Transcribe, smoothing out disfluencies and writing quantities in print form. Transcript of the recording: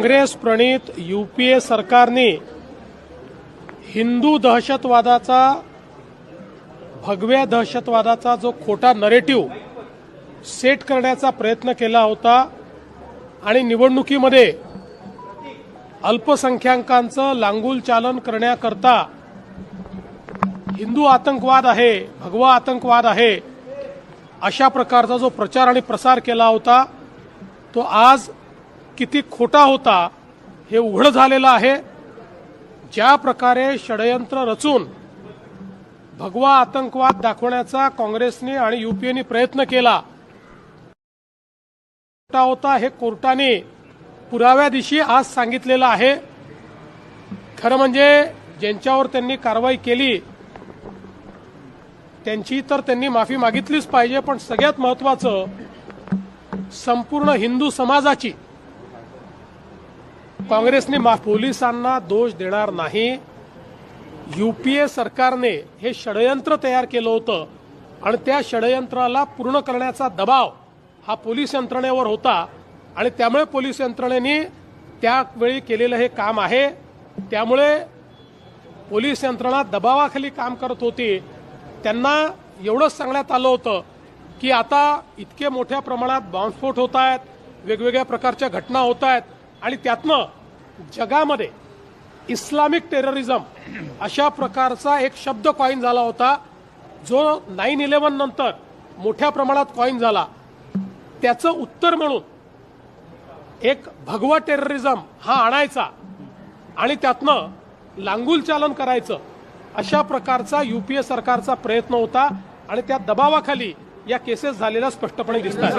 काँग्रेस प्रणित UPA सरकारने हिंदू दहशतवादाचा भगव्या दहशतवादाचा जो खोटा नरेटिव्ह सेट करण्याचा प्रयत्न केला होता आणि निवडणुकीमध्ये अल्पसंख्याकांचं लांगुल चालन करण्याकरता हिंदू आतंकवाद आहे, भगवा आतंकवाद आहे, अशा प्रकारचा जो प्रचार आणि प्रसार केला होता तो आज किती खोटा होता हे उघड झालेलं आहे। ज्या प्रकारे षडयंत्र रचून भगवा आतंकवाद दाखवण्याचा काँग्रेसने आणि यूपीएने प्रयत्न केला होता हे कोर्टाने पुराव्यादिशी आज सांगितलेलं आहे। खरं म्हणजे ज्यांच्यावर त्यांनी कारवाई केली त्यांची तर त्यांनी माफी मागितलीच पाहिजे, पण सगळ्यात महत्त्वाचं संपूर्ण हिंदू समाजाची काँग्रेसने पोलिसांना दोष देणार नाही। यूपीए सरकारने हे षडयंत्र तयार केलं होतं आणि त्या षडयंत्राला पूर्ण करण्याचा दबाव हा पोलीस यंत्रणेवर होता आणि त्यामुळे पोलीस यंत्रणेने त्यावेळी केलेलं हे काम आहे। त्यामुळे पोलीस यंत्रणा दबावाखाली काम करत होती। त्यांना एवढंच सांगण्यात आलं होतं की आता इतके मोठ्या प्रमाणात बॉम्बस्फोट होत आहेत, वेगवेगळ्या प्रकारच्या घटना होत आहेत आणि त्यातनं जगामध्ये इस्लामिक टेररिझम अशा प्रकारचा एक शब्द कॉइन झाला होता जो 9/11 नंतर मोठ्या प्रमाणात कॉइन झाला। त्याचं उत्तर म्हणून एक भगवा टेररिझम हा आणायचा आणि त्यातनं लांगुल चालन करायचं अशा प्रकारचा यूपीए सरकारचा प्रयत्न होता आणि त्या दबावाखाली या केसेस झालेल्या स्पष्टपणे दिसतात।